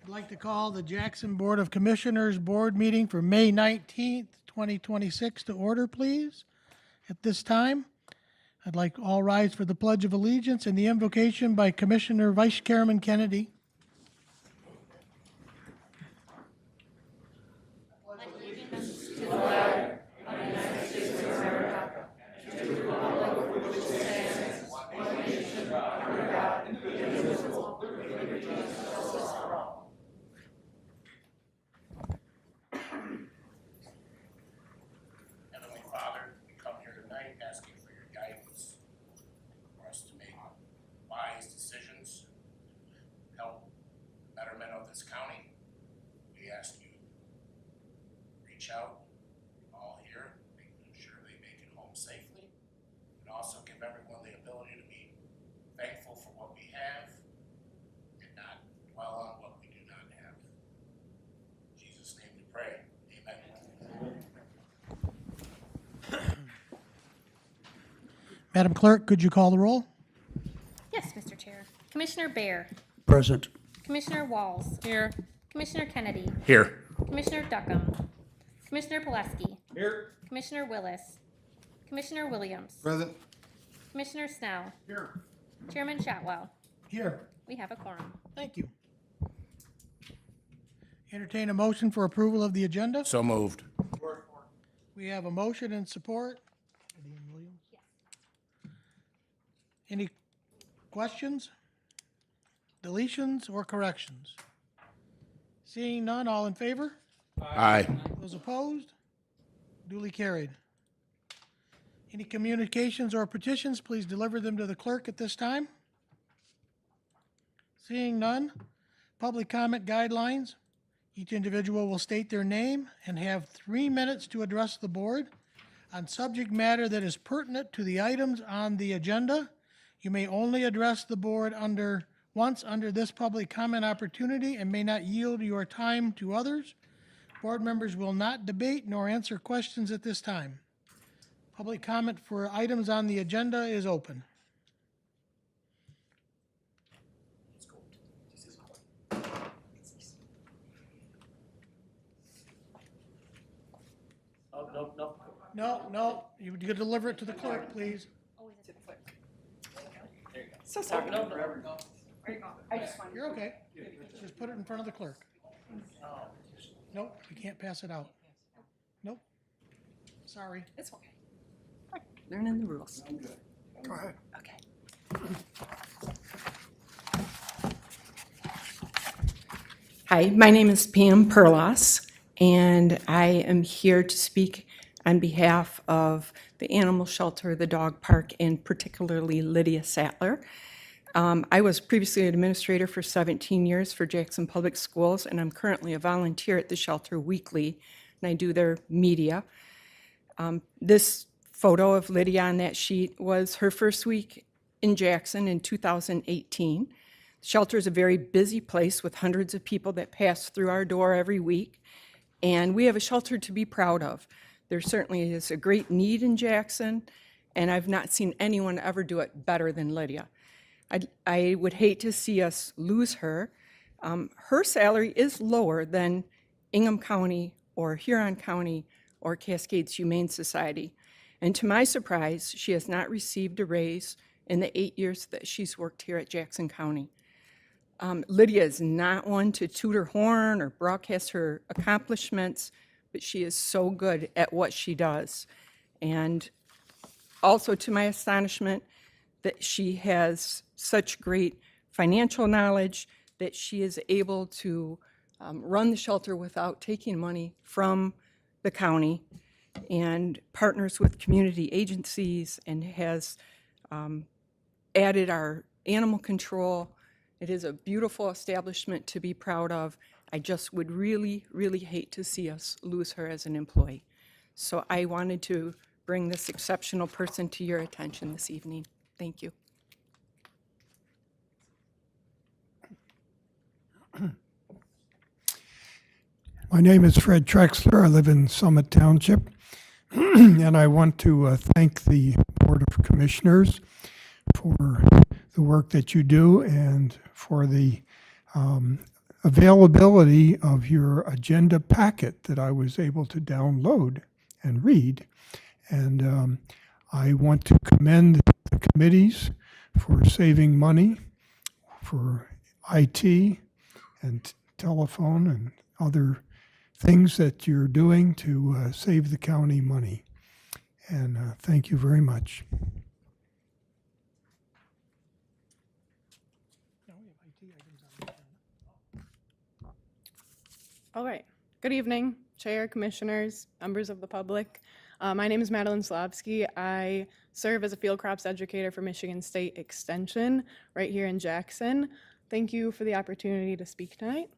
I'd like to call the Jackson Board of Commissioners Board meeting for May 19th, 2026 to order, please. At this time, I'd like all rise for the Pledge of Allegiance and the invocation by Commissioner Vice Chairman Kennedy. Heavenly Father, we come here tonight asking for your guidance, for us to make wise decisions, help the betterment of this county. We ask you to reach out, all here, making sure they make it home safely, and also give everyone the ability to be thankful for what we have and not dwell on what we do not have. In Jesus' name we pray. Amen. Madam Clerk, could you call the roll? Yes, Mr. Chair. Commissioner Bear. Present. Commissioner Walls. Here. Commissioner Kennedy. Here. Commissioner Duckham. Commissioner Pileski. Here. Commissioner Willis. Commissioner Williams. Present. Commissioner Snell. Here. Chairman Shotwell. Here. We have a quorum. Thank you. Entertain a motion for approval of the agenda. So moved. We have a motion and support. Any questions, deletions, or corrections? Seeing none, all in favor? Aye. Those opposed? Duly carried. Any communications or petitions, please deliver them to the clerk at this time. Seeing none, public comment guidelines. Each individual will state their name and have 3 minutes to address the board on subject matter that is pertinent to the items on the agenda. You may only address the board once under this public comment opportunity and may not yield your time to others. Board members will not debate nor answer questions at this time. Public comment for items on the agenda is open. No, you would deliver it to the clerk, please. So sorry. You're okay. Just put it in front of the clerk. Nope, you can't pass it out. Nope. Sorry. It's okay. Learning the rules. Go ahead. Okay. Hi, my name is Pam Perlos, and I am here to speak on behalf of the animal shelter, the dog park, and particularly Lydia Sattler. I was previously an administrator for 17 years for Jackson Public Schools, and I'm currently a volunteer at the shelter weekly, and I do their media. This photo of Lydia on that sheet was her first week in Jackson in 2018. The shelter is a very busy place with hundreds of people that pass through our door every week, and we have a shelter to be proud of. There certainly is a great need in Jackson, and I've not seen anyone ever do it better than Lydia. I would hate to see us lose her. Her salary is lower than Ingham County or Huron County or Cascades Humane Society. And to my surprise, she has not received a raise in the 8 years that she's worked here at Jackson County. Lydia is not one to toot her horn or broadcast her accomplishments, but she is so good at what she does. And also to my astonishment, that she has such great financial knowledge that she is able to run the shelter without taking money from the county and partners with community agencies and has added our animal control. It is a beautiful establishment to be proud of. I just would really, really hate to see us lose her as an employee. So I wanted to bring this exceptional person to your attention this evening. Thank you. My name is Fred Trexler. I live in Summit Township. And I want to thank the Board of Commissioners for the work that you do and for the availability of your agenda packet that I was able to download and read. And I want to commend the committees for saving money for IT and telephone and other things that you're doing to save the county money. And thank you very much. All right. Good evening, Chair, Commissioners, members of the public. My name is Madeline Slavsky. I serve as a field crops educator for Michigan State Extension right here in Jackson. Thank you for the opportunity to speak tonight.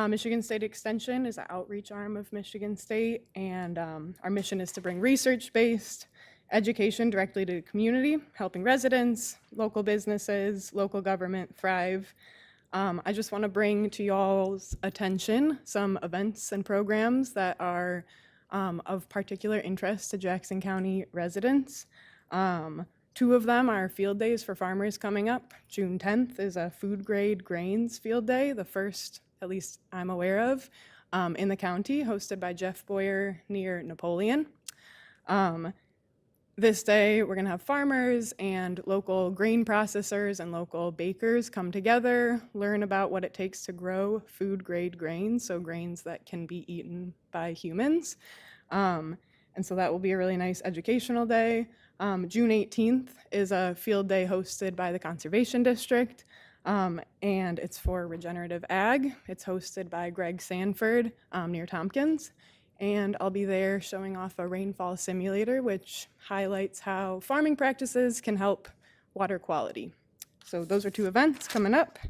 Michigan State Extension is an outreach arm of Michigan State, and our mission is to bring research-based education directly to the community, helping residents, local businesses, local government thrive. I just want to bring to y'all's attention some events and programs that are of particular interest to Jackson County residents. Two of them are field days for farmers coming up. June 10th is a food grade grains field day, the first, at least I'm aware of, in the county, hosted by Jeff Boyer near Napoleon. This day, we're going to have farmers and local grain processors and local bakers come together, learn about what it takes to grow food-grade grains, so grains that can be eaten by humans. And so that will be a really nice educational day. June 18th is a field day hosted by the Conservation District, and it's for regenerative ag. It's hosted by Greg Sanford near Tompkins. And I'll be there showing off a rainfall simulator, which highlights how farming practices can help water quality. So those are two events coming up.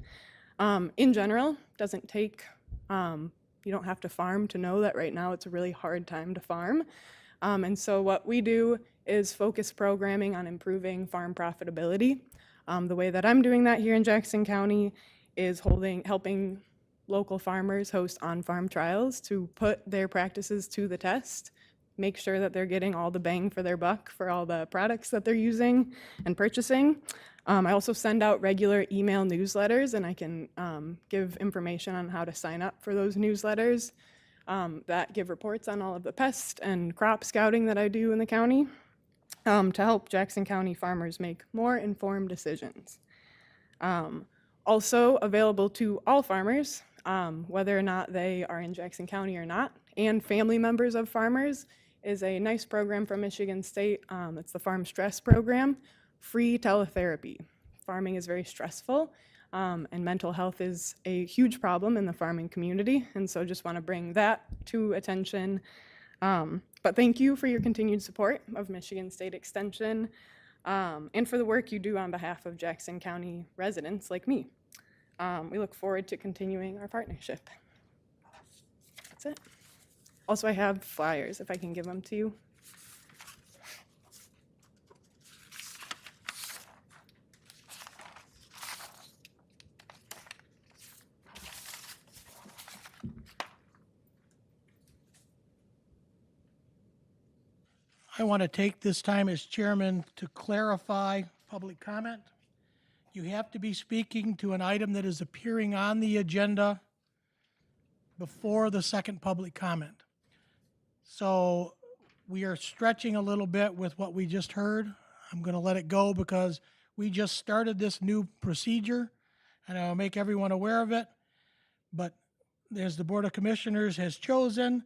In general, doesn't take, you don't have to farm to know that right now it's a really hard time to farm. And so what we do is focus programming on improving farm profitability. The way that I'm doing that here in Jackson County is helping local farmers host on-farm trials to put their practices to the test, make sure that they're getting all the bang for their buck for all the products that they're using and purchasing. I also send out regular email newsletters, and I can give information on how to sign up for those newsletters that give reports on all of the pest and crop scouting that I do in the county to help Jackson County farmers make more informed decisions. Also available to all farmers, whether or not they are in Jackson County or not, and family members of farmers, is a nice program from Michigan State. It's the Farm Stress Program, free teletherapy. Farming is very stressful, and mental health is a huge problem in the farming community, and so just want to bring that to attention. But thank you for your continued support of Michigan State Extension, and for the work you do on behalf of Jackson County residents like me. We look forward to continuing our partnership. That's it. Also, I have flyers, if I can give them to you. I want to take this time as chairman to clarify public comment. You have to be speaking to an item that is appearing on the agenda before the second public comment. So we are stretching a little bit with what we just heard. I'm going to let it go because we just started this new procedure, and I'll make everyone aware of it. But as the Board of Commissioners has chosen,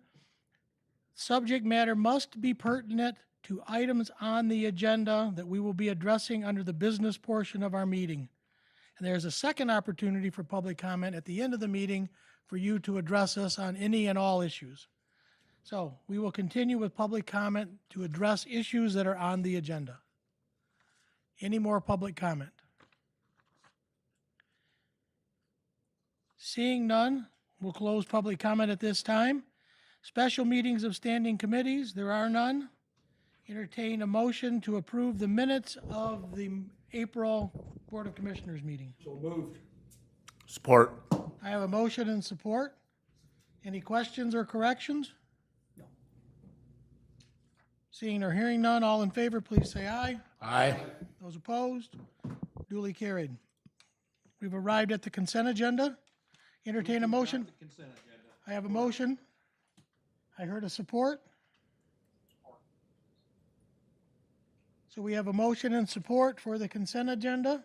subject matter must be pertinent to items on the agenda that we will be addressing under the business portion of our meeting. And there's a second opportunity for public comment at the end of the meeting for you to address us on any and all issues. So we will continue with public comment to address issues that are on the agenda. Any more public comment? Seeing none, we'll close public comment at this time. Special meetings of standing committees, there are none. Entertain a motion to approve the minutes of the April Board of Commissioners meeting. So moved. Support. I have a motion and support. Any questions or corrections? No. Seeing or hearing none, all in favor, please say aye. Aye. Those opposed? Duly carried. We've arrived at the consent agenda. Entertain a motion? I have a motion. I heard a support. So we have a motion and support for the consent agenda.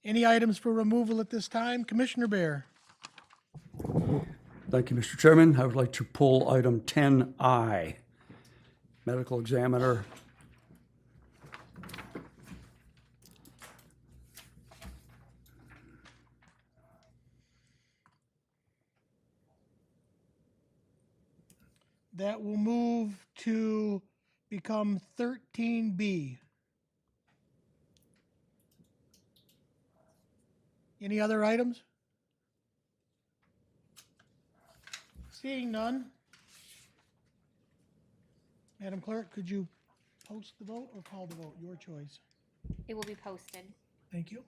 Any items for removal at this time? Commissioner Bear. Thank you, Mr. Chairman. I would like to pull item 10I, medical examiner. That will move to become 13B. Any other items? Seeing none. Madam Clerk, could you post the vote or call the vote? Your choice. It will be posted. Thank you.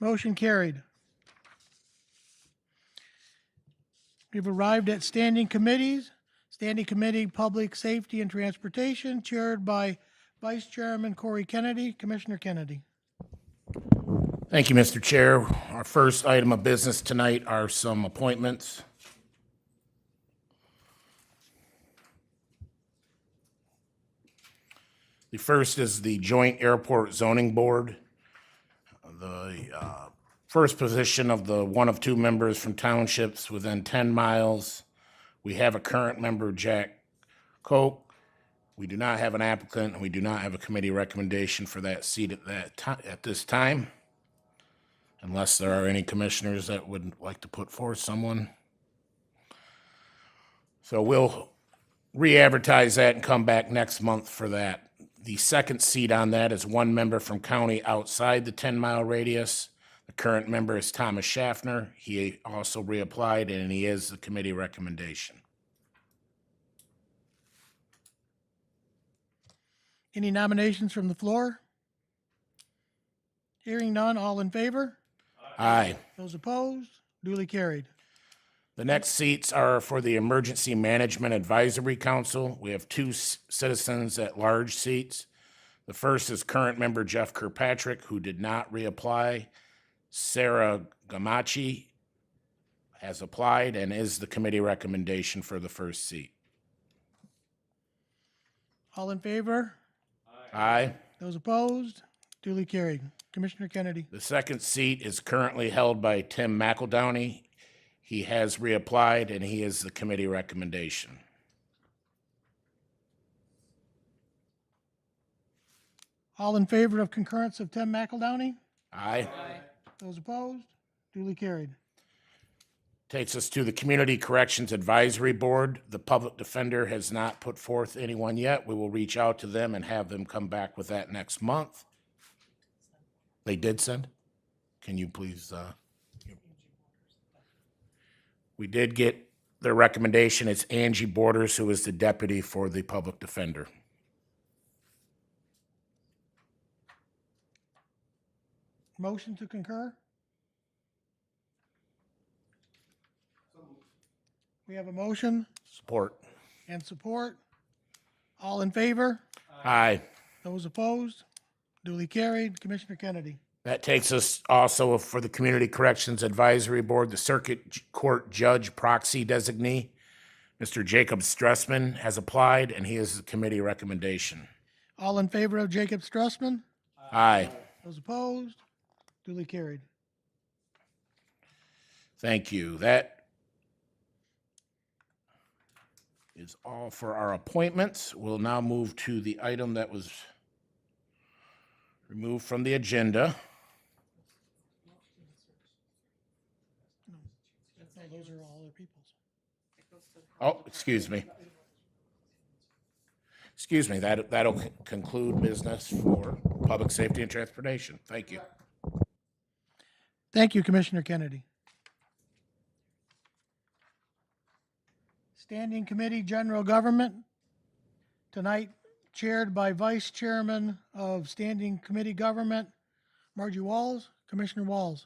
Motion carried. We've arrived at standing committees. Standing Committee, Public Safety and Transportation, chaired by Vice Chairman Corey Kennedy. Commissioner Kennedy. Thank you, Mr. Chair. Our first item of business tonight are some appointments. The first is the Joint Airport Zoning Board. The first position of the one of two members from townships within 10 miles. We have a current member, Jack Koch. We do not have an applicant, and we do not have a committee recommendation for that seat at this time, unless there are any commissioners that would like to put forth someone. So we'll re-advertise that and come back next month for that. The second seat on that is one member from county outside the 10-mile radius. The current member is Thomas Schaffner. He also reapplied, and he is the committee recommendation. Any nominations from the floor? Hearing none, all in favor? Aye. Those opposed? Duly carried. The next seats are for the Emergency Management Advisory Council. We have two citizens at large seats. The first is current member Jeff Kirkpatrick, who did not reapply. Sarah Gamachi has applied and is the committee recommendation for the first seat. All in favor? Aye. Those opposed? Duly carried. Commissioner Kennedy. The second seat is currently held by Tim McEldowney. He has reapplied, and he is the committee recommendation. All in favor of concurrence of Tim McEldowney? Aye. Those opposed? Duly carried. Takes us to the Community Corrections Advisory Board. The public defender has not put forth anyone yet. We will reach out to them and have them come back with that next month. They did send? Can you please, we did get their recommendation. It's Angie Borders, who is the deputy for the public defender. Motion to concur? We have a motion Support. and support. All in favor? Aye. Those opposed? Duly carried. Commissioner Kennedy. That takes us also for the Community Corrections Advisory Board, the Circuit Court Judge Proxy Designee. Mr. Jacob Stressman has applied, and he is the committee recommendation. All in favor of Jacob Strussman? Aye. Those opposed? Duly carried. Thank you. That is all for our appointments. We'll now move to the item that was removed from the agenda. No, those are all other people's. Oh, excuse me. Excuse me, that'll conclude business for public safety and transportation. Thank you. Thank you, Commissioner Kennedy. Standing Committee General Government, tonight chaired by Vice Chairman of Standing Committee Government, Margie Walls. Commissioner Walls.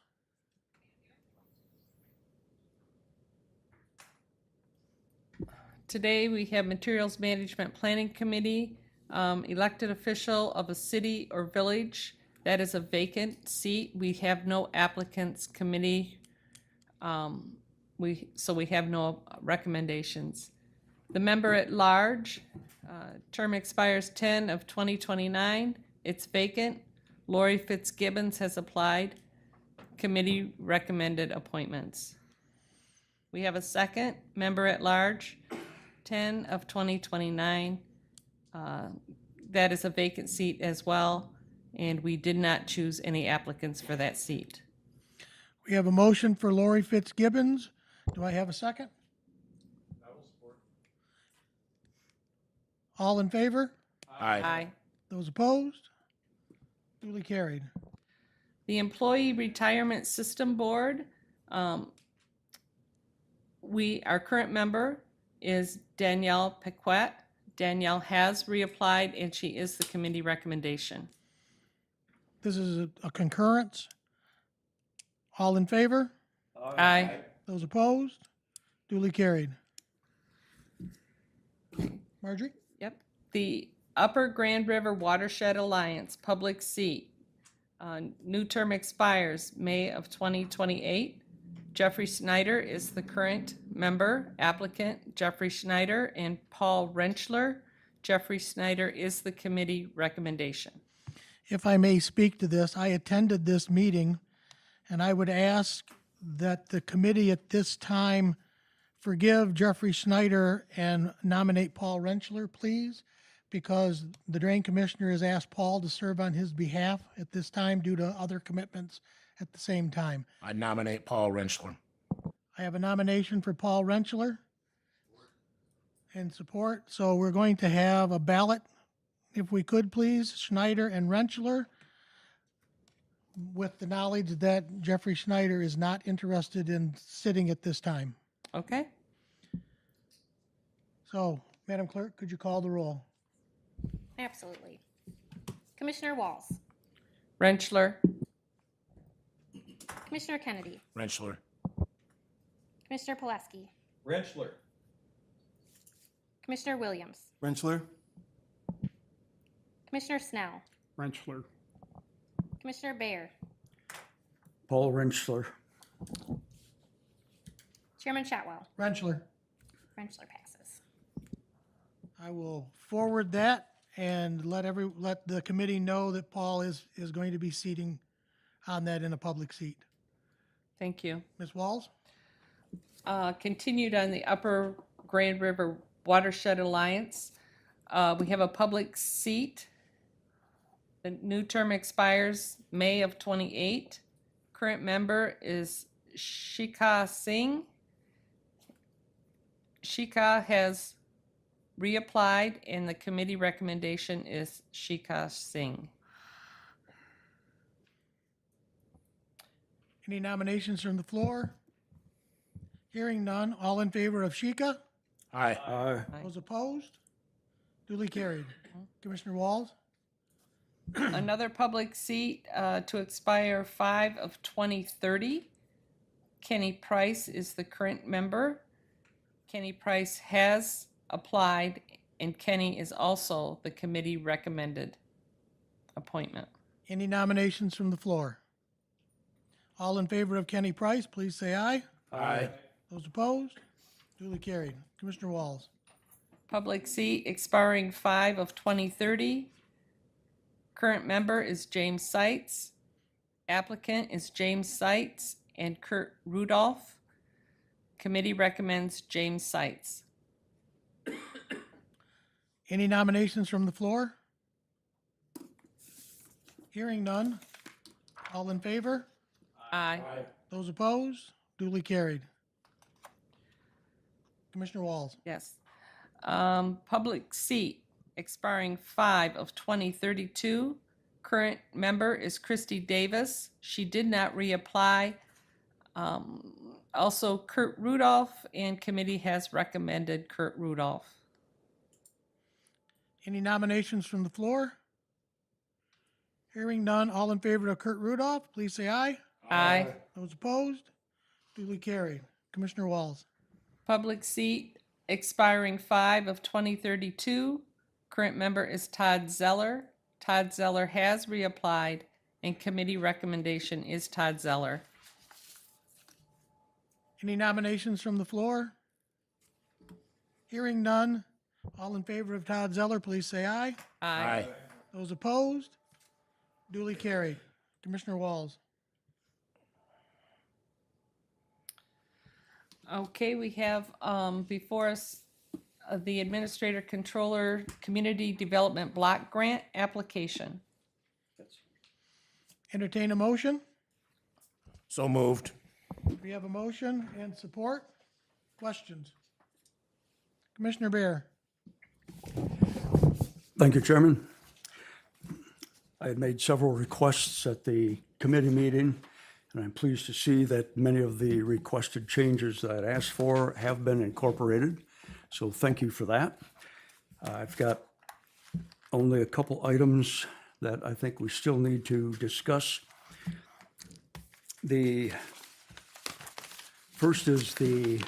Today, we have Materials Management Planning Committee, elected official of a city or village. That is a vacant seat. We have no applicants committee. So we have no recommendations. The member at large, term expires 10 of 2029. It's vacant. Lori Fitzgibbons has applied. Committee recommended appointments. We have a second member at large, 10 of 2029. That is a vacant seat as well, and we did not choose any applicants for that seat. We have a motion for Lori Fitzgibbons. Do I have a second? All in favor? Aye. Those opposed? Duly carried. The Employee Retirement System Board, our current member is Danielle Paquette. Danielle has reapplied, and she is the committee recommendation. This is a concurrence. All in favor? Aye. Those opposed? Duly carried. Marjorie? Yep. The Upper Grand River Watershed Alliance, public seat. New term expires May of 2028. Jeffrey Snyder is the current member. Applicant Jeffrey Snyder and Paul Rentschler. Jeffrey Snyder is the committee recommendation. If I may speak to this, I attended this meeting, and I would ask that the committee at this time forgive Jeffrey Snyder and nominate Paul Rentschler, please, because the Drain Commissioner has asked Paul to serve on his behalf at this time due to other commitments at the same time. I nominate Paul Rentschler. I have a nomination for Paul Rentschler and support. So we're going to have a ballot, if we could please, Schneider and Rentschler, with the knowledge that Jeffrey Schneider is not interested in sitting at this time. Okay? So, Madam Clerk, could you call the roll? Absolutely. Commissioner Walls. Rentschler. Commissioner Kennedy. Rentschler. Commissioner Pulaski. Rentschler. Commissioner Williams. Rentschler. Commissioner Snell. Rentschler. Commissioner Baer. Paul Rentschler. Chairman Shotwell. Rentschler. Rentschler passes. I will forward that and let the committee know that Paul is going to be seating on that in a public seat. Thank you. Ms. Walls? Continued on the Upper Grand River Watershed Alliance. We have a public seat. The new term expires May of 28. Current member is Shikha Singh. Shikha has reapplied, and the committee recommendation is Shikha Singh. Any nominations from the floor? Hearing none, all in favor of Shika? Aye. Aye. Those opposed? Duly carried. Commissioner Walls? Another public seat to expire 5 of 2030. Kenny Price is the current member. Kenny Price has applied, and Kenny is also the committee recommended appointment. Any nominations from the floor? All in favor of Kenny Price, please say aye. Aye. Those opposed? Duly carried. Commissioner Walls? Public seat expiring 5 of 2030. Current member is James Seitz. Applicant is James Seitz and Kurt Rudolph. Committee recommends James Seitz. Any nominations from the floor? Hearing none. All in favor? Aye. Those opposed? Duly carried. Commissioner Walls? Yes. Public seat expiring 5 of 2032. Current member is Christy Davis. She did not reapply. also Kurt Rudolph, and committee has recommended Kurt Rudolph. Any nominations from the floor? Hearing none, all in favor of Kurt Rudolph, please say aye. Aye. Those opposed? Duly carried. Commissioner Walls. Public seat expiring 5 of 2032. Current member is Todd Zeller. Todd Zeller has reapplied, and committee recommendation is Todd Zeller. Any nominations from the floor? Hearing none, all in favor of Todd Zeller, please say aye. Aye. Those opposed? Duly carried. Commissioner Walls. Okay, we have before us the Administrator Controller Community Development Block Grant application. Entertain a motion. So moved. We have a motion and support. Questions? Commissioner Bear. Thank you, Chairman. I had made several requests at the committee meeting, and I'm pleased to see that many of the requested changes that I'd asked for have been incorporated. So thank you for that. I've got only a couple items that I think we still need to discuss. The first is the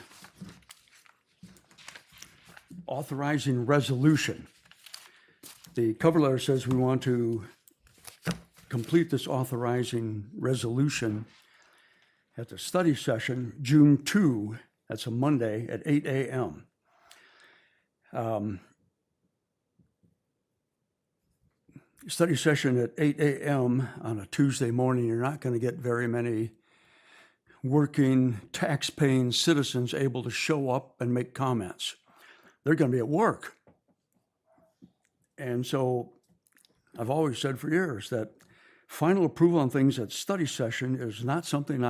authorizing resolution. The cover letter says we want to complete this authorizing resolution at the study session, June 2, that's a Monday at 8 a.m. Study session at 8 a.m. on a Tuesday morning, you're not going to get very many working, tax-paying citizens able to show up and make comments. They're going to be at work. And so I've always said for years that final approval on things at study session is not something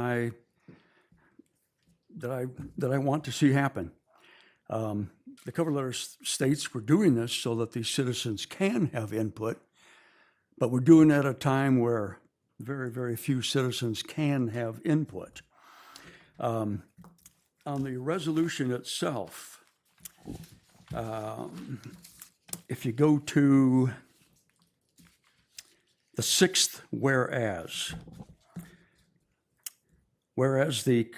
that I want to see happen. The cover letter states we're doing this so that these citizens can have input, but we're doing it at a time where very, very few citizens can have input. On the resolution itself, if you go to the sixth whereas the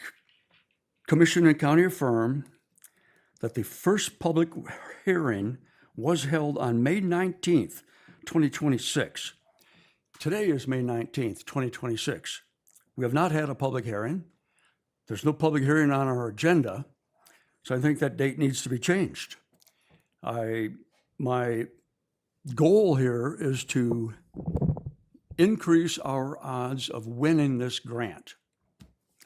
Commission and County affirm that the first public hearing was held on May 19th, 2026. Today is May 19th, 2026. We have not had a public hearing. There's no public hearing on our agenda, so I think that date needs to be changed. My goal here is to increase our odds of winning this grant.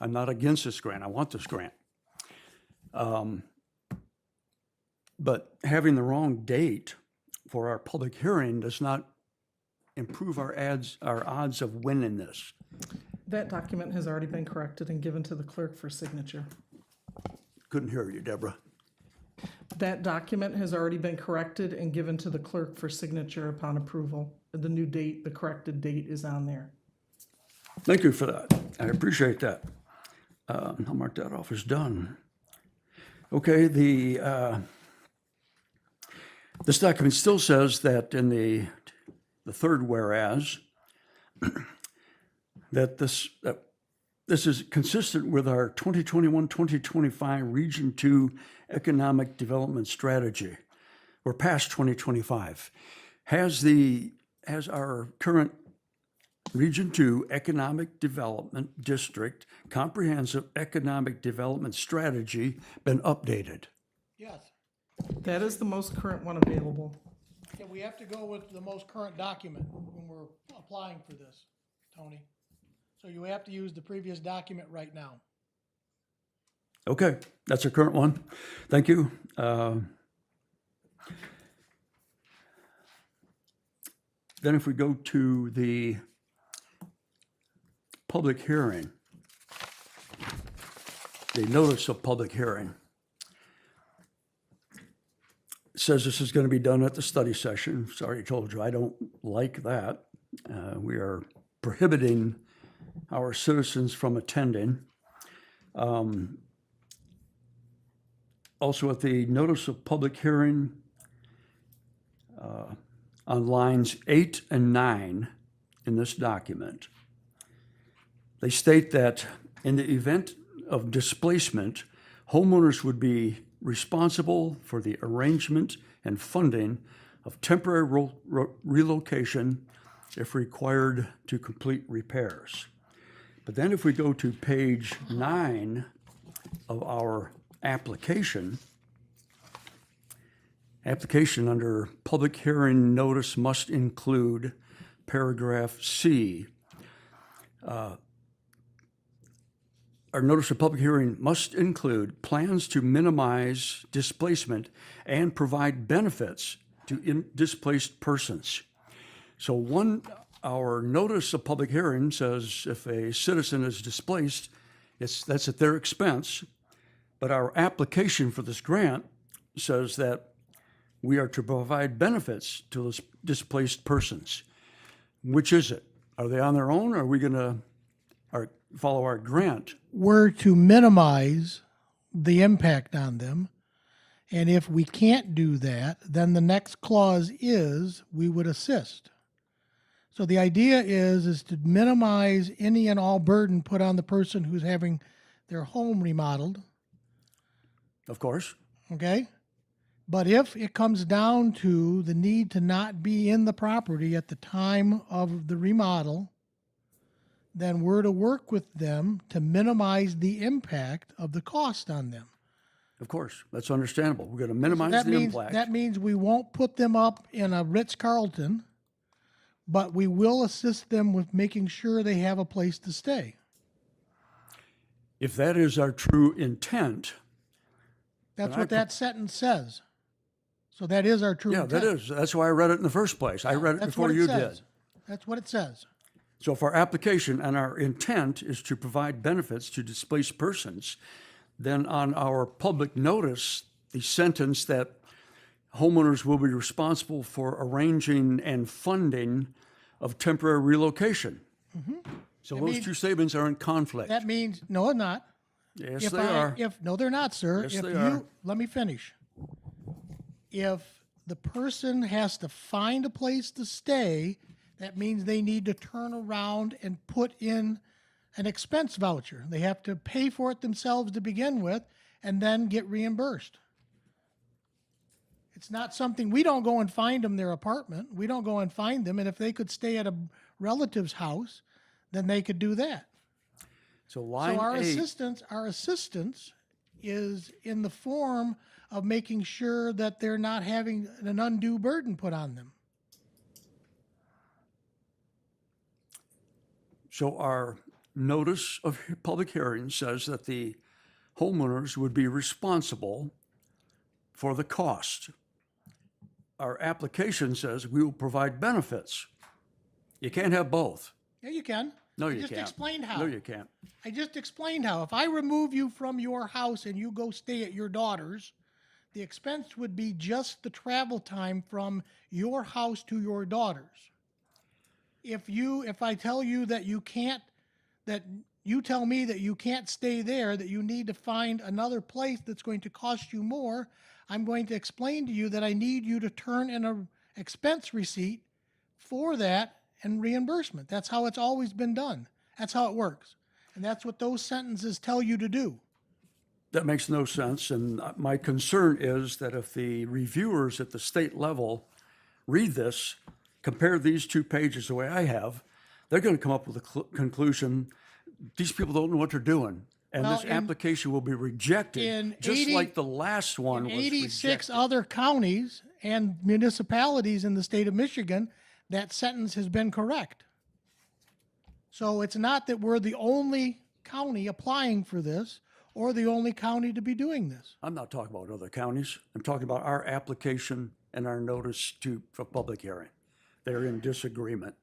I'm not against this grant. I want this grant. But having the wrong date for our public hearing does not improve our odds of winning this. That document has already been corrected and given to the clerk for signature. Couldn't hear you, Deborah. That document has already been corrected and given to the clerk for signature upon approval. The new date, the corrected date is on there. Thank you for that. I appreciate that. I'll mark that off as done. Okay, this document still says that in the third whereas, that this is consistent with our 2021-2025 Region 2 Economic Development Strategy. We're past 2025. Has our current Region 2 Economic Development District Comprehensive Economic Development Strategy been updated? Yes. That is the most current one available. Yeah, we have to go with the most current document when we're applying for this, Tony. So you have to use the previous document right now. Okay, that's a current one. Thank you. Then if we go to the public hearing, the notice of public hearing, it says this is going to be done at the study session. Sorry, I told you, I don't like that. We are prohibiting our citizens from attending. Also at the notice of public hearing on lines 8 and 9 in this document, they state that in the event of displacement, homeowners would be responsible for the arrangement and funding of temporary relocation if required to complete repairs. But then if we go to page 9 of our application under public hearing notice must include paragraph C. Our notice of public hearing must include plans to minimize displacement and provide benefits to displaced persons. So our notice of public hearing says if a citizen is displaced, that's at their expense. But our application for this grant says that we are to provide benefits to those displaced persons. Which is it? Are they on their own, or are we going to follow our grant? We're to minimize the impact on them. And if we can't do that, then the next clause is we would assist. So the idea is to minimize any and all burden put on the person who's having their home remodeled, Of course. okay? But if it comes down to the need to not be in the property at the time of the remodel, then we're to work with them to minimize the impact of the cost on them. Of course. That's understandable. We're going to minimize That the means, impact. that means we won't put them up in a Ritz-Carlton, but we will assist them with making sure they have a place to stay. If that is our true intent, That's Then what that sentence says. So that is our true yeah, intent. that is. That's why I read it in the first place. I read it That's before what it you says. did. That's what it says. So if our application and our intent is to provide benefits to displaced persons, then on our public notice, the sentence that homeowners will be responsible for arranging and funding of temporary relocation. So those means- two statements are in conflict. That means, no, they're not. Yes, If they are. No, they're not, sir. Yes, If they you, are. let me finish. If the person has to find a place to stay, that means they need to turn around and put in an expense voucher. They have to pay for it themselves to begin with and then get reimbursed. It's not something, we don't go and find them their apartment. We don't go and find them. And if they could stay at a relative's house, then they could do that. So line So our 8, assistance is in the form of making sure that they're not having an undue burden put on them. so our notice of public hearing says that the homeowners would be responsible for the cost. Our application says we will provide benefits. You can't have both. Yeah, you can. No, I you just can't. explained how. No, you can't. I just explained how. If I remove you from your house and you go stay at your daughter's, the expense would be just the travel time from your house to your daughter's. If I tell you that you can't, that you tell me that you can't stay there, that you need to find another place that's going to cost you more, I'm going to explain to you that I need you to turn in a expense receipt for that and reimbursement. That's how it's always been done. That's how it works. And that's what those sentences tell you to do. That makes no sense. And my concern is that if the reviewers at the state level read this, compare these two pages the way I have, they're going to come up with a conclusion, these people don't know what they're doing. And Well, this in- application will be rejected, in just 80 like the last one In was 86 rejected. other counties and municipalities in the state of Michigan, that sentence has been correct. So it's not that we're the only county applying for this or the only county to be doing this. I'm not talking about other counties. I'm talking about our application and our notice for public hearing. They're in disagreement.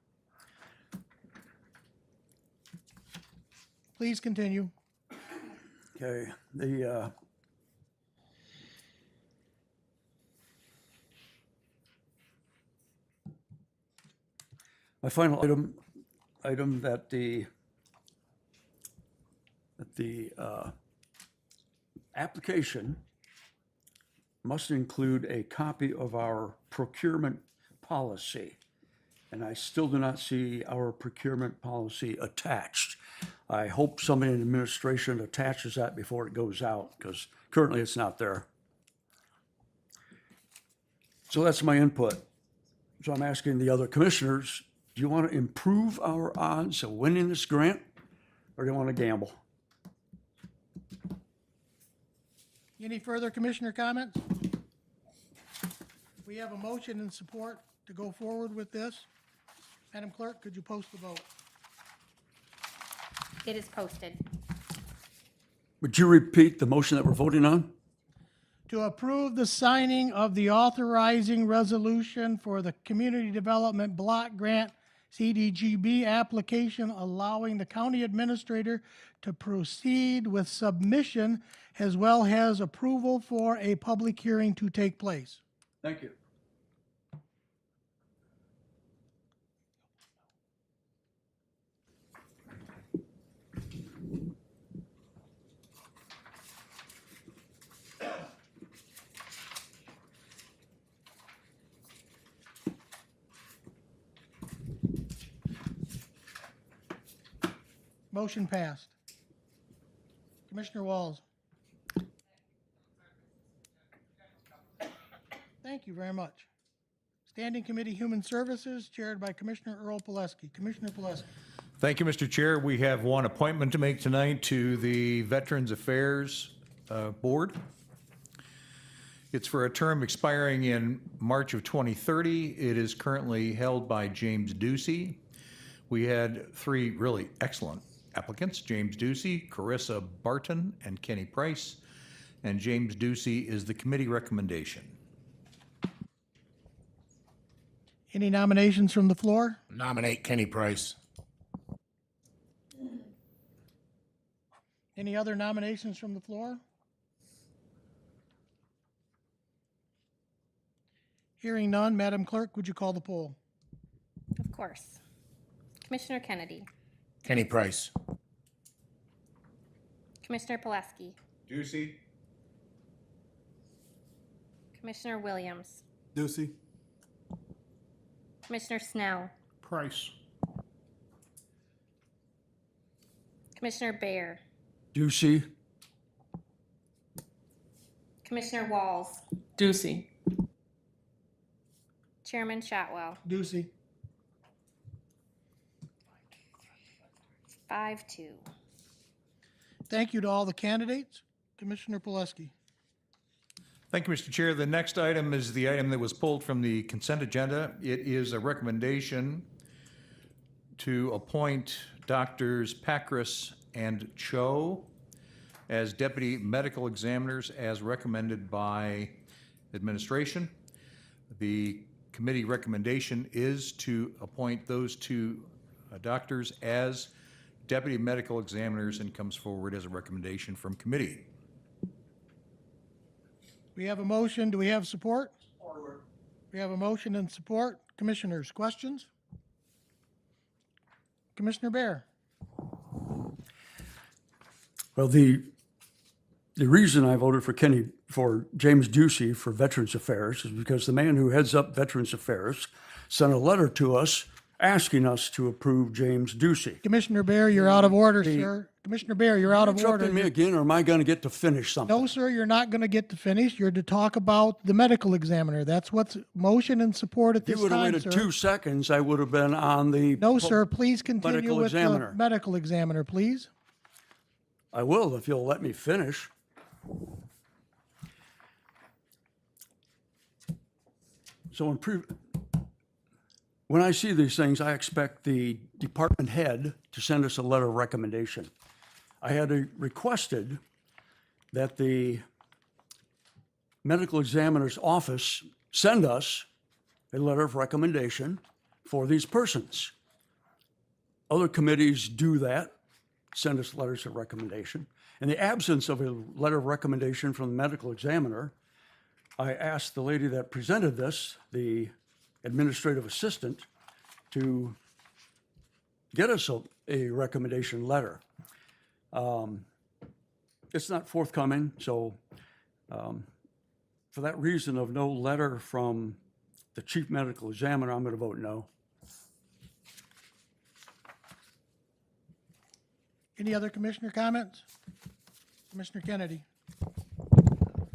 Please continue. Okay, my final item that the application must include a copy of our procurement policy. And I still do not see our procurement policy attached. I hope somebody in administration attaches that before it goes out, because currently it's not there. So that's my input. So I'm asking the other commissioners, do you want to improve our odds of winning this grant, or do you want to gamble? Any further commissioner comments? We have a motion and support to go forward with this. Madam Clerk, could you post the vote? It is posted. Would you repeat the motion that we're voting on? To approve the signing of the authorizing resolution for the Community Development Block Grant CDGB application, allowing the county administrator to proceed with submission as well as approval for a public hearing to take place. Thank you. Motion passed. Commissioner Walls. Thank you very much. Standing Committee Human Services, chaired by Commissioner Earl Pileski. Commissioner Pileski. Thank you, Mr. Chair. We have one appointment to make tonight to the Veterans Affairs Board. It's for a term expiring in March of 2030. It is currently held by James Ducey. We had three really excellent applicants: James Ducey, Carissa Barton, and Kenny Price. And James Ducey is the committee recommendation. Any nominations from the floor? Nominate Kenny Price. Any other nominations from the floor? Hearing none, Madam Clerk, would you call the poll? Of course. Commissioner Kennedy, Kenny Price. Commissioner Pileski, Ducey. Commissioner Williams, Ducey. Commissioner Snell, Price. Commissioner Baer, Ducey. Commissioner Walls, Ducey. Chairman Shotwell, Ducey. 5-2. Thank you to all the candidates. Commissioner Pileski. Thank you, Mr. Chair. The next item is the item that was pulled from the consent agenda. It is a recommendation to appoint Doctors Pakras and Cho as deputy medical examiners as recommended by administration. The committee recommendation is to appoint those two doctors as deputy medical examiners and comes forward as a recommendation from committee. We have a motion. Do we have support? Forward. We have a motion and support. Commissioners, questions? Commissioner Baer. Well, the reason I voted for James Ducey for Veterans Affairs is because the man who heads up Veterans Affairs sent a letter to us asking us to approve James Ducey. Commissioner Baer, you're out of order, sir. Commissioner Baer, you're out of order. Interrupting me again, or am I going to get to finish something? No, sir, you're not going to get to finish. You're to talk about the medical examiner. That's what's motion and support at If you this would have time, waited sir. 2 seconds, I would have been on the. No, sir, please continue medical with the examiner. medical examiner, please. I will if you'll let me finish. So when I see these things, I expect the department head to send us a letter of recommendation. I had requested that the medical examiner's office send us a letter of recommendation for these persons. Other committees do that, send us letters of recommendation. In the absence of a letter of recommendation from the medical examiner, I asked the lady that presented this, the administrative assistant, to get us a recommendation letter. It's not forthcoming, so For that reason of no letter from the chief medical examiner, I'm going to vote no. Any other commissioner comments? Commissioner Kennedy?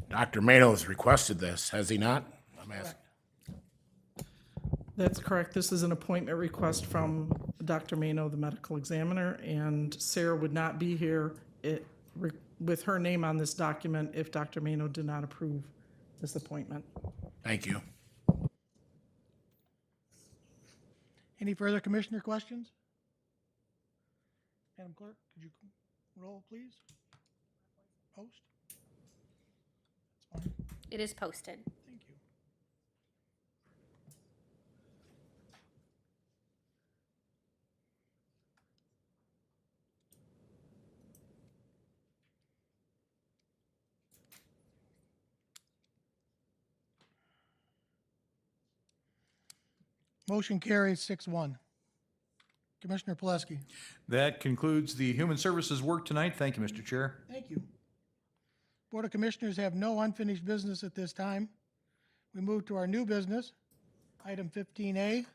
Dr. Mano has requested this, has he not? I'm asking. That's correct. This is an appointment request from Dr. Mano, the medical examiner, and Sarah would not be here with her name on this document if Dr. Mano did not approve this appointment. Thank you. Any further commissioner questions? Madam Clerk, could you roll, please? Post? That's fine. It is posted. Thank you. Motion carries 6-1. Commissioner Pileski. That concludes the Human Services work tonight. Thank you, Mr. Chair. Thank you. Board of Commissioners have no unfinished business at this time. We move to our new business, item 15A,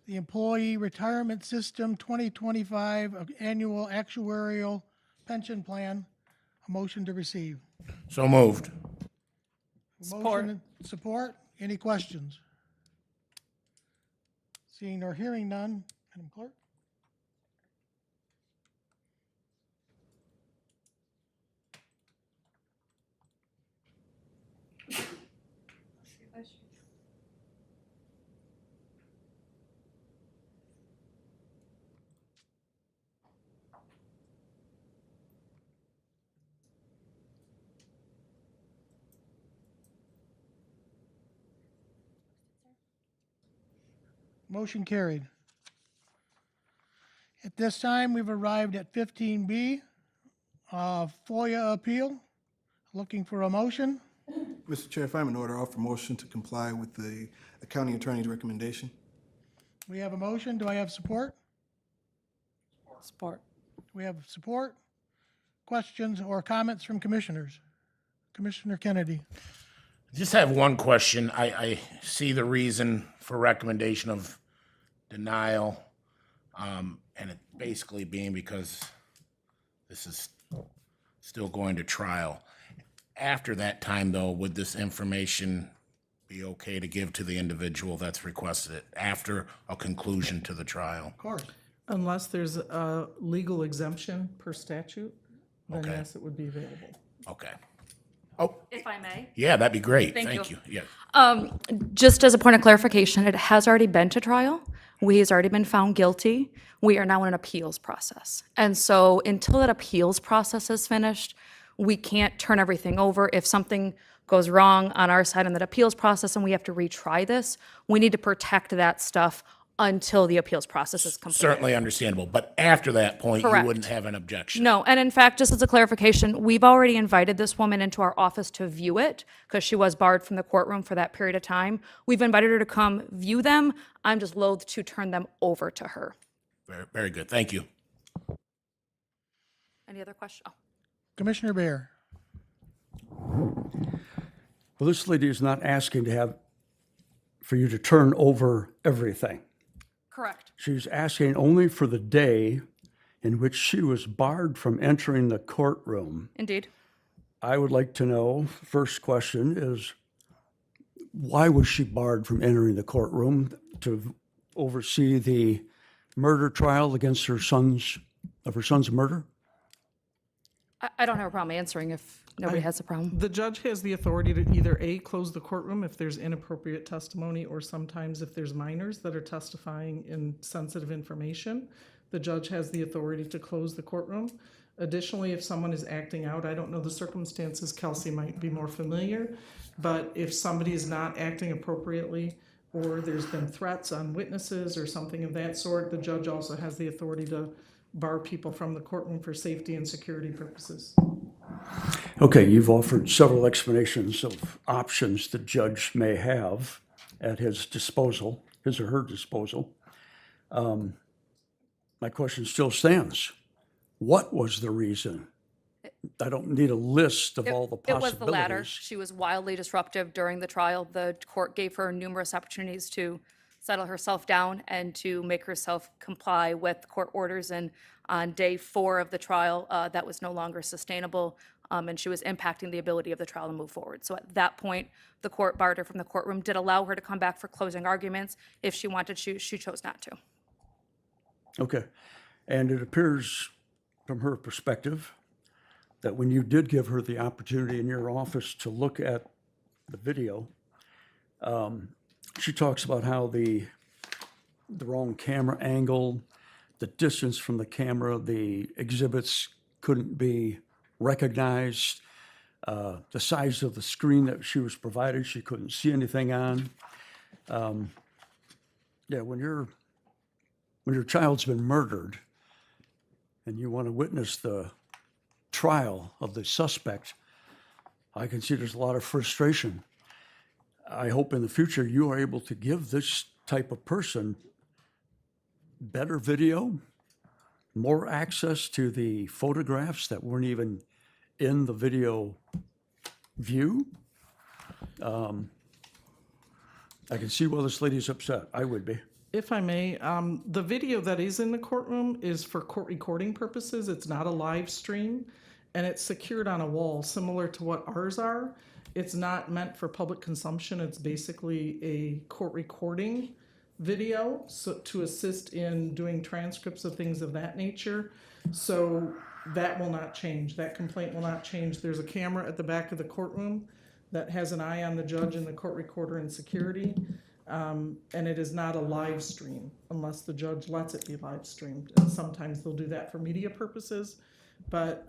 the Employee Retirement System 2025 Annual Actuarial Pension Plan. A motion to receive. So moved. Support. Motion and support. Any questions? Seeing or hearing none, Madam Clerk? Motion carried. At this time, we've arrived at 15B, FOIA appeal. Looking for a motion. Mr. Chair, if I'm in order, I'll offer motion to comply with the county attorney's recommendation. We have a motion. Do I have support? Support. We have support. Questions or comments from commissioners? Commissioner Kennedy. Just have one question. I see the reason for recommendation of denial, and it basically being because this is still going to trial. After that time, though, would this information be okay to give to the individual that's requested it after a conclusion to the trial? Of course. Unless there's a legal exemption per statute, then Okay. yes, it would be available. Okay. Oh, If I may. yeah, that'd be great. Thank Thank you. you. Yeah. Just as a point of clarification, it has already been to trial. He has already been found guilty. We are now in an appeals process. And so until that appeals process is finished, we can't turn everything over. If something goes wrong on our side in that appeals process and we have to retry this, we need to protect that stuff until the appeals process is completed. Certainly understandable. But after that point, you Correct. wouldn't have an objection. No, and in fact, just as a clarification, we've already invited this woman into our office to view it because she was barred from the courtroom for that period of time. We've invited her to come view them. I'm just loath to turn them over to her. Very, very good. Thank you. Any other questions? Oh. Commissioner Bear. Well, this lady is not asking for you to turn over everything. Correct. She's asking only for the day in which she was barred from entering the courtroom. Indeed. I would like to know, first question is, why was she barred from entering the courtroom to oversee the murder trial against her son's murder? I don't have a problem answering if nobody has a problem. The judge has the authority to either A, close the courtroom if there's inappropriate testimony, or sometimes if there's minors that are testifying in sensitive information, the judge has the authority to close the courtroom. Additionally, if someone is acting out, I don't know the circumstances, Kelsey might be more familiar, but if somebody is not acting appropriately or there's been threats on witnesses or something of that sort, the judge also has the authority to bar people from the courtroom for safety and security purposes. Okay, you've offered several explanations of options the judge may have at his disposal, his or her disposal. My question still stands. What was the reason I don't need a list of all the It was possibilities. the latter. She was wildly disruptive during the trial. The court gave her numerous opportunities to settle herself down and to make herself comply with court orders. And on day 4 of the trial, that was no longer sustainable, and she was impacting the ability of the trial to move forward. So at that point, the court barred her from the courtroom, did allow her to come back for closing arguments. If she wanted to, she chose not to. Okay. And it appears from her perspective that when you did give her the opportunity in your office to look at the video, she talks about how the wrong camera angle, the distance from the camera, the exhibits couldn't be recognized, the size of the screen that she was provided, she couldn't see anything on. Yeah, when your child's been murdered and you want to witness the trial of the suspect, I can see there's a lot of frustration. I hope in the future you are able to give this type of person better video, more access to the photographs that weren't even in the video view. I can see why this lady's upset. I would be. If I may, the video that is in the courtroom is for court recording purposes. It's not a live stream, and it's secured on a wall, similar to what ours are. It's not meant for public consumption. It's basically a court recording video to assist in doing transcripts of things of that nature. So that will not change. That complaint will not change. There's a camera at the back of the courtroom that has an eye on the judge and the court recorder and security. And it is not a live stream unless the judge lets it be live streamed. And sometimes they'll do that for media purposes. But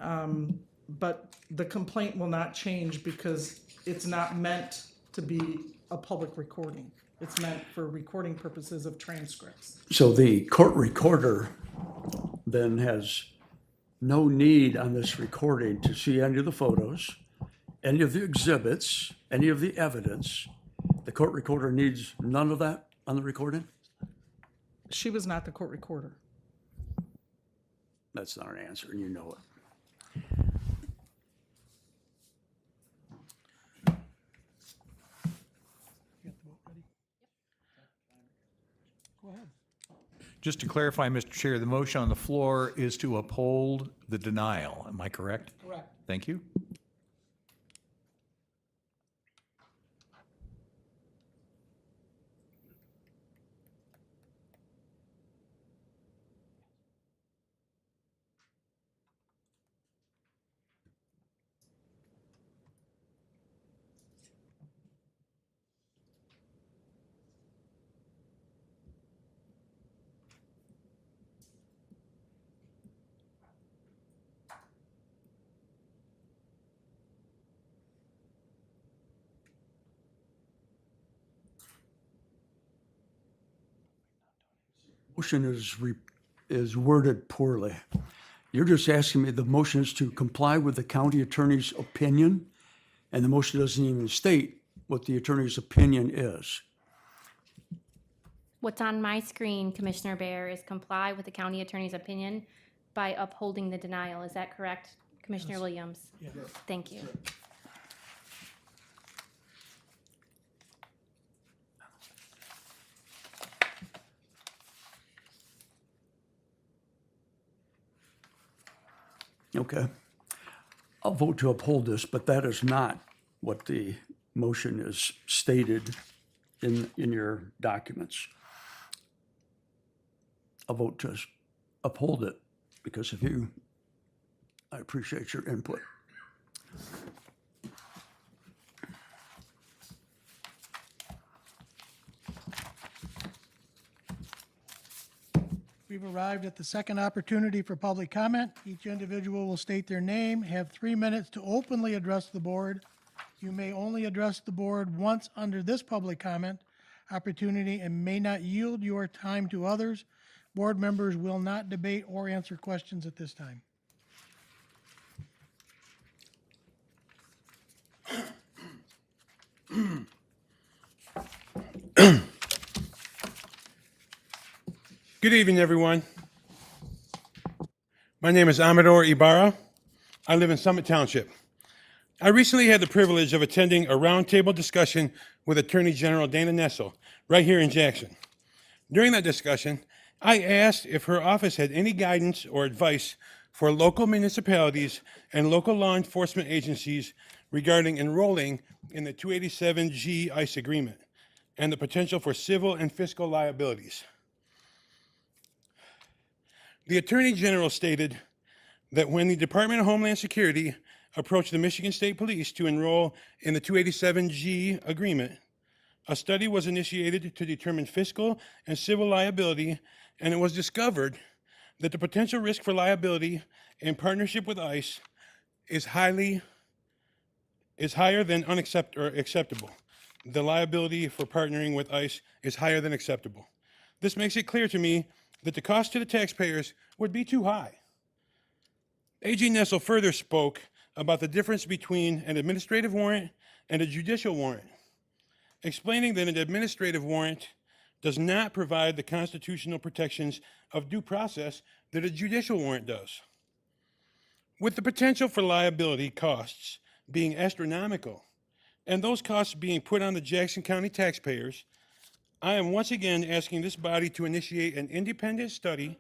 the complaint will not change because it's not meant to be a public recording. It's meant for recording purposes of transcripts. So the court recorder then has no need on this recording to see any of the photos, any of the exhibits, any of the evidence. The court recorder needs none of that on the recording? She was not the court recorder. That's not an answer, and you know it. Go ahead. Just to clarify, Mr. Chair, the motion on the floor is to uphold the denial. Am I correct? Correct. Thank you. Motion is worded poorly. You're just asking me, the motion is to comply with the county attorney's opinion, and the motion doesn't even state what the attorney's opinion is. What's on my screen, Commissioner Bear, is comply with the county attorney's opinion by upholding the denial. Is that correct, Commissioner Williams? Yes. Thank you. Okay. I'll vote to uphold this, but that is not what the motion is stated in your documents. I'll vote to uphold it because of you. I appreciate your input. We've arrived at the second opportunity for public comment. Each individual will state their name, have 3 minutes to openly address the board. You may only address the board once under this public comment opportunity and may not yield your time to others. Board members will not debate or answer questions at this time. Good evening, everyone. My name is Amador Ibarra. I live in Summit Township. I recently had the privilege of attending a roundtable discussion with Attorney General Dana Nessel right here in Jackson. During that discussion, I asked if her office had any guidance or advice for local municipalities and local law enforcement agencies regarding enrolling in the 287G ICE agreement and the potential for civil and fiscal liabilities. The Attorney General stated that when the Department of Homeland Security approached the Michigan State Police to enroll in the 287G agreement, a study was initiated to determine fiscal and civil liability, and it was discovered that the potential risk for liability in partnership with ICE is higher than acceptable. The liability for partnering with ICE is higher than acceptable. This makes it clear to me that the cost to the taxpayers would be too high. AG Nessel further spoke about the difference between an administrative warrant and a judicial warrant, explaining that an administrative warrant does not provide the constitutional protections of due process that a judicial warrant does. With the potential for liability costs being astronomical, and those costs being put on the Jackson County taxpayers, I am once again asking this body to initiate an independent study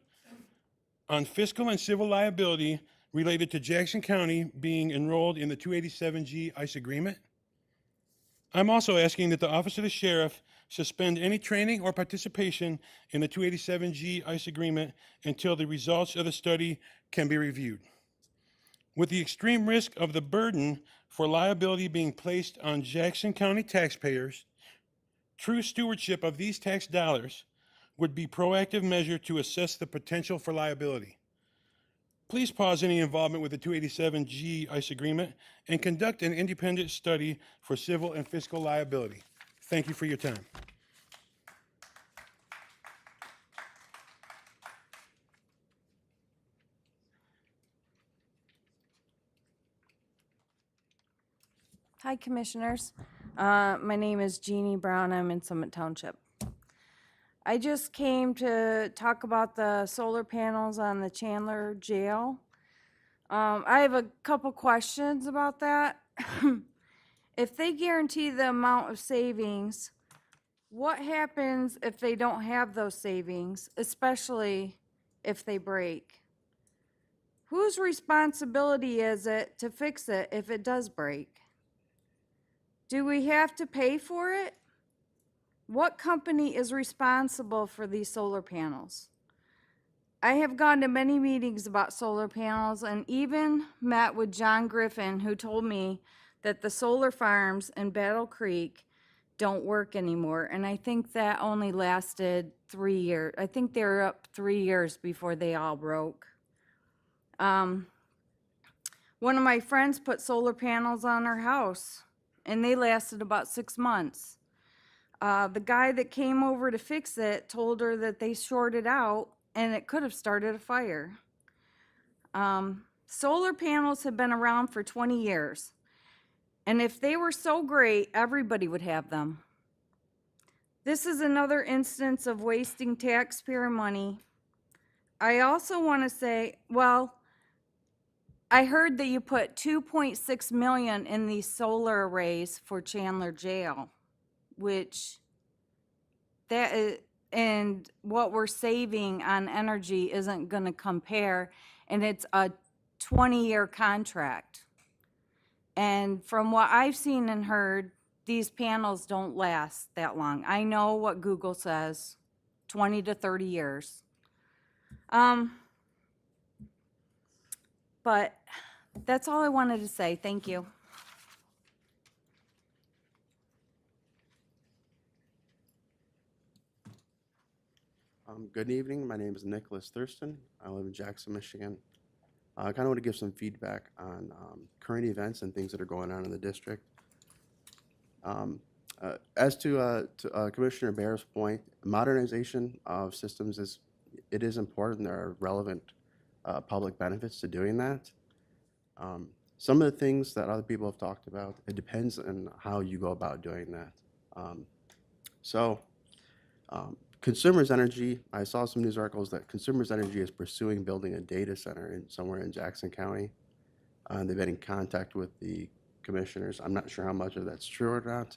on fiscal and civil liability related to Jackson County being enrolled in the 287G ICE agreement. I'm also asking that the Office of the Sheriff suspend any training or participation in the 287G ICE agreement until the results of the study can be reviewed. With the extreme risk of the burden for liability being placed on Jackson County taxpayers, true stewardship of these tax dollars would be proactive measure to assess the potential for liability. Please pause any involvement with the 287G ICE agreement and conduct an independent study for civil and fiscal liability. Thank you for your time. Hi, Commissioners. My name is Jeannie Brown. I'm in Summit Township. I just came to talk about the solar panels on the Chandler Jail. I have a couple questions about that. If they guarantee the amount of savings, what happens if they don't have those savings, especially if they break? Whose responsibility is it to fix it if it does break? Do we have to pay for it? What company is responsible for these solar panels? I have gone to many meetings about solar panels and even met with John Griffin, who told me that the solar farms in Battle Creek don't work anymore. And I think that only lasted 3 years. I think they were up 3 years before they all broke. One of my friends put solar panels on her house, and they lasted about 6 months. The guy that came over to fix it told her that they shorted out and it could have started a fire. Solar panels have been around for 20 years. And if they were so great, everybody would have them. This is another instance of wasting taxpayer money. I also want to say, well, I heard that you put $2.6 million in these solar arrays for Chandler Jail, which that is, and what we're saving on energy isn't going to compare, and it's a 20-year contract. And from what I've seen and heard, these panels don't last that long. I know what Google says, 20 to 30 years. But that's all I wanted to say. Thank you. Good evening. My name is Nicholas Thurston. I live in Jackson, Michigan. I kind of want to give some feedback on current events and things that are going on in the district. As to Commissioner Bear's point, modernization of systems is important. There are relevant public benefits to doing that. Some of the things that other people have talked about, it depends on how you go about doing that. Consumers Energy, I saw some news articles that Consumers Energy is pursuing building a data center somewhere in Jackson County. They've been in contact with the commissioners. I'm not sure how much of that's true or not.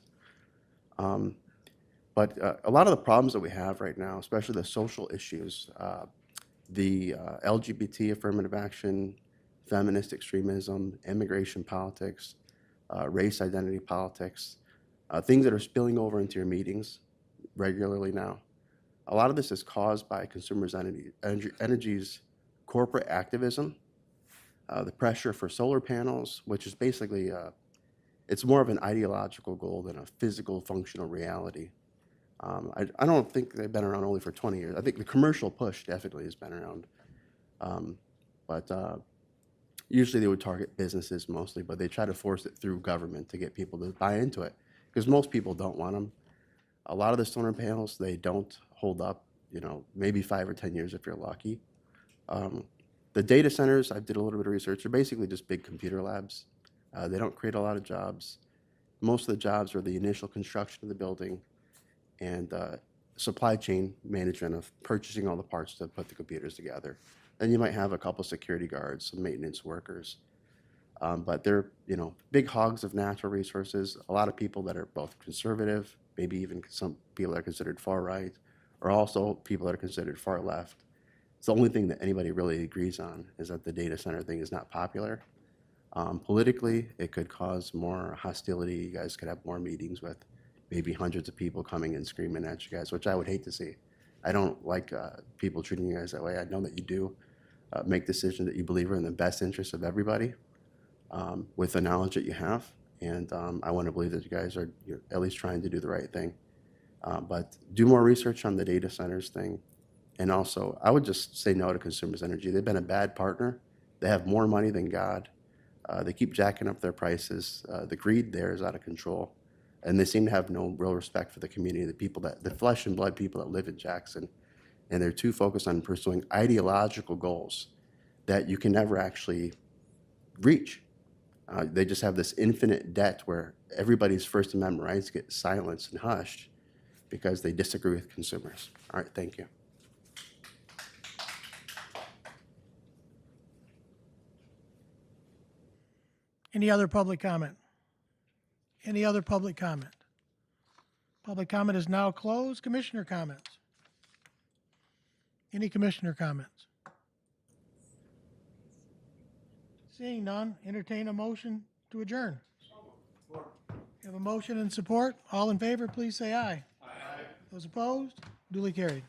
But a lot of the problems that we have right now, especially the social issues, the LGBT affirmative action, feminist extremism, immigration politics, race identity politics, things that are spilling over into your meetings regularly now. A lot of this is caused by Consumers Energy's corporate activism, the pressure for solar panels, which is basically, it's more of an ideological goal than a physical functional reality. I don't think they've been around only for 20 years. I think the commercial push definitely has been around. But usually they would target businesses mostly, but they try to force it through government to get people to buy into it, because most people don't want them. A lot of the solar panels, they don't hold up, you know, maybe 5 or 10 years if you're lucky. The data centers, I did a little bit of research, they're basically just big computer labs. They don't create a lot of jobs. Most of the jobs are the initial construction of the building and supply chain management of purchasing all the parts to put the computers together. Then you might have a couple security guards, some maintenance workers. But they're, you know, big hogs of natural resources. A lot of people that are both conservative, maybe even some people that are considered far right, or also people that are considered far left. It's the only thing that anybody really agrees on is that the data center thing is not popular. Politically, it could cause more hostility. You guys could have more meetings with maybe hundreds of people coming and screaming at you guys, which I would hate to see. I don't like people treating you guys that way. I know that you do make decisions that you believe are in the best interest of everybody with the knowledge that you have. And I want to believe that you guys are at least trying to do the right thing. But do more research on the data centers thing. And also, I would just say no to Consumers Energy. They've been a bad partner. They have more money than God. They keep jacking up their prices. The greed there is out of control. And they seem to have no real respect for the community, the people that, the flesh and blood people that live in Jackson. And they're too focused on pursuing ideological goals that you can never actually reach. They just have this infinite debt where everybody's First Amendment rights get silenced and hushed because they disagree with consumers. All right, thank you. Any other public comment? Any other public comment? Public comment is now closed. Commissioner comments? Any commissioner comments? Seeing none, entertain a motion to adjourn. You have a motion and support. All in favor, please say aye. Aye. Those opposed, duly carried.